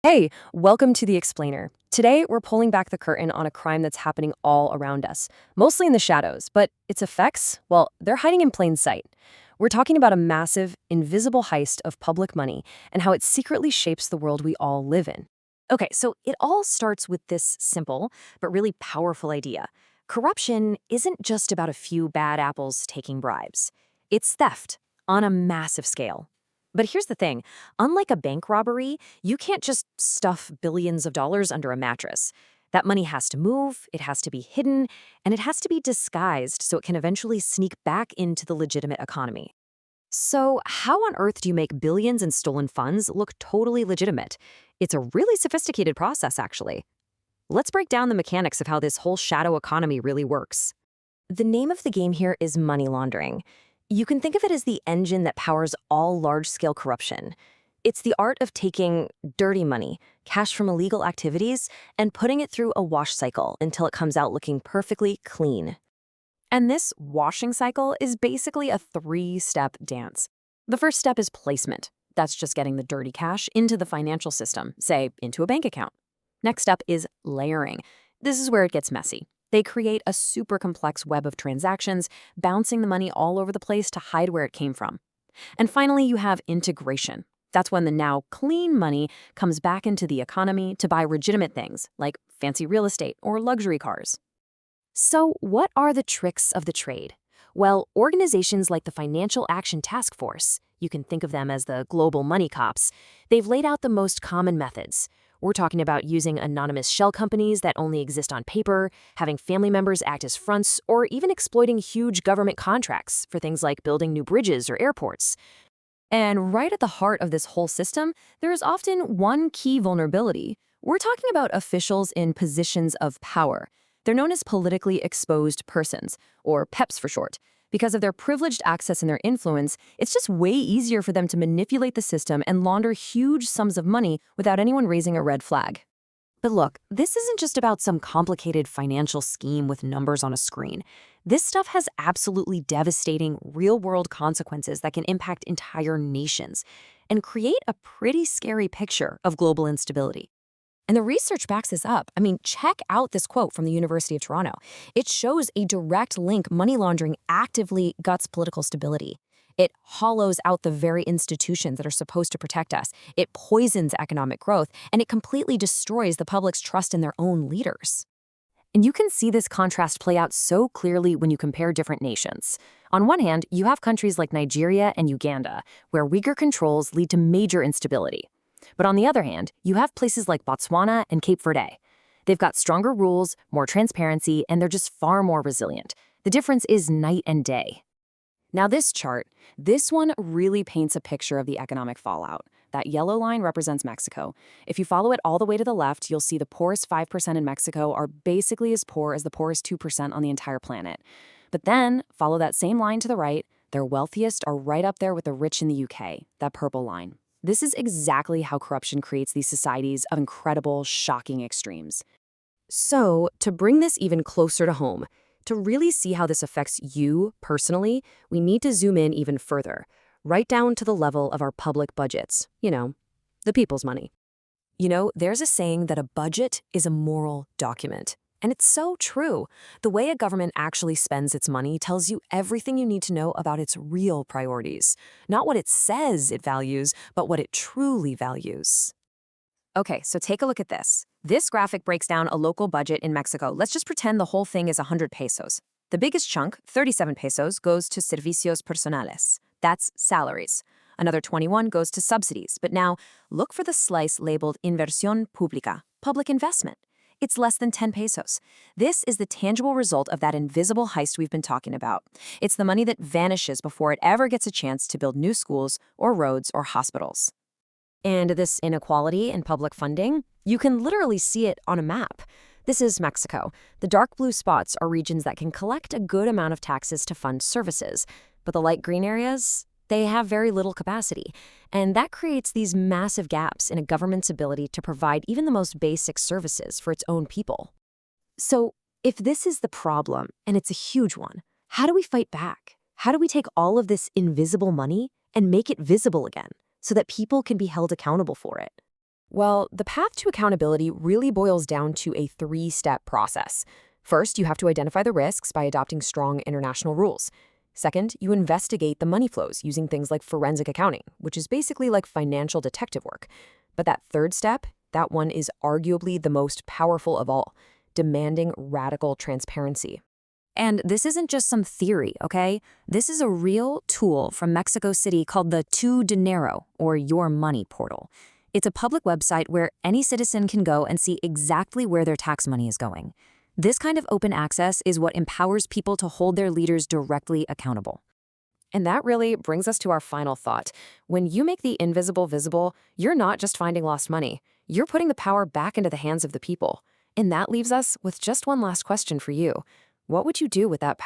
Hey, welcome to The Explainer. Today, we're pulling back the curtain on a crime that's happening all around us, mostly in the shadows, but its effects, well, they're hiding in plain sight. We're talking about a massive, invisible heist of public money and how it secretly shapes the world we all live in. Okay, so it all starts with this simple but really powerful idea. Corruption isn't just about a few bad apples taking bribes. It's theft on a massive scale. But here's the thing, unlike a bank robbery, you can't just stuff billions of dollars under a mattress. That money has to move, it has to be hidden, and it has to be disguised so it can eventually sneak back into the legitimate economy. So, how on earth do you make billions in stolen funds look totally legitimate? It's a really sophisticated process, actually. Let's break down the mechanics of how this whole shadow economy really works. The name of the game here is money laundering. You can think of it as the engine that powers all large-scale corruption. It's the art of taking dirty money, cash from illegal activities, and putting it through a wash cycle until it comes out looking perfectly clean. And this washing cycle is basically a three-step dance. The first step is placement. That's just getting the dirty cash into the financial system, say, into a bank account. Next step is layering. This is where it gets messy. They create a super complex web of transactions, bouncing the money all over the place to hide where it came from. And finally, you have integration. That's when the now clean money comes back into the economy to buy legitimate things, like fancy real estate or luxury cars. So, what are the tricks of the trade? Well, organizations like the Financial Action Task Force, you can think of them as the global money cops, they've laid out the most common methods. We're talking about using anonymous shell companies that only exist on paper, having family members act as fronts, or even exploiting huge government contracts for things like building new bridges or airports. And right at the heart of this whole system, there is often one key vulnerability. We're talking about officials in positions of power. They're known as politically exposed persons, or PEPs for short. Because of their privileged access and their influence, it's just way easier for them to manipulate the system and launder huge sums of money without anyone raising a red flag. But look, this isn't just about some complicated financial scheme with numbers on a screen. This stuff has absolutely devastating real-world consequences that can impact entire nations and create a pretty scary picture of global instability. And the research backs this up. I mean, check out this quote from the University of Toronto. It shows a direct link. Money laundering actively guts political stability. It hollows out the very institutions that are supposed to protect us. It poisons economic growth, and it completely destroys the public's trust in their own leaders. And you can see this contrast play out so clearly when you compare different nations. On one hand, you have countries like Nigeria and Uganda, where weaker controls lead to major instability. But on the other hand, you have places like Botswana and Cape Verde. They've got stronger rules, more transparency, and they're just far more resilient. The difference is night and day. Now this chart, this one really paints a picture of the economic fallout. That yellow line represents Mexico. If you follow it all the way to the left, you'll see the poorest 5% in Mexico are basically as poor as the poorest 2% on the entire planet. But then, follow that same line to the right, their wealthiest are right up there with the rich in the UK, that purple line. This is exactly how corruption creates these societies of incredible, shocking extremes. So, to bring this even closer to home, to really see how this affects you personally, we need to zoom in even further, right down to the level of our public budgets. The people's money. There's a saying that a budget is a moral document. And it's so true. The way a government actually spends its money tells you everything you need to know about its real priorities. Not what it says it values, but what it truly values. Okay, so take a look at this. This graphic breaks down a local budget in Mexico. Let's just pretend the whole thing is 100 pesos. The biggest chunk, 37 pesos, goes to servicios personales. That's salaries. Another 21 goes to subsidies. But now, look for the slice labeled inversión pública, public investment. It's less than 10 pesos. This is the tangible result of that invisible heist we've been talking about. It's the money that vanishes before it ever gets a chance to build new schools or roads or hospitals. And this inequality in public funding, you can literally see it on a map. This is Mexico. The dark blue spots are regions that can collect a good amount of taxes to fund services. But the light green areas, they have very little capacity. And that creates these massive gaps in a government's ability to provide even the most basic services for its own people. So, if this is the problem, and it's a huge one, how do we fight back? How do we take all of this invisible money and make it visible again so that people can be held accountable for it? Well, the path to accountability really boils down to a three-step process. First, you have to identify the risks by adopting strong international rules. Second, you investigate the money flows using things like forensic accounting, which is basically like financial detective work. But that third step, that one is arguably the most powerful of all, demanding radical transparency. And this isn't just some theory, okay? This is a real tool from Mexico City called the Tu Dinero, or Your Money portal. It's a public website where any citizen can go and see exactly where their tax money is going. This kind of open access is what empowers people to hold their leaders directly accountable. And that really brings us to our final thought. When you make the invisible visible, you're not just finding lost money. You're putting the power back into the hands of the people. And that leaves us with just one last question for you. What would you do with that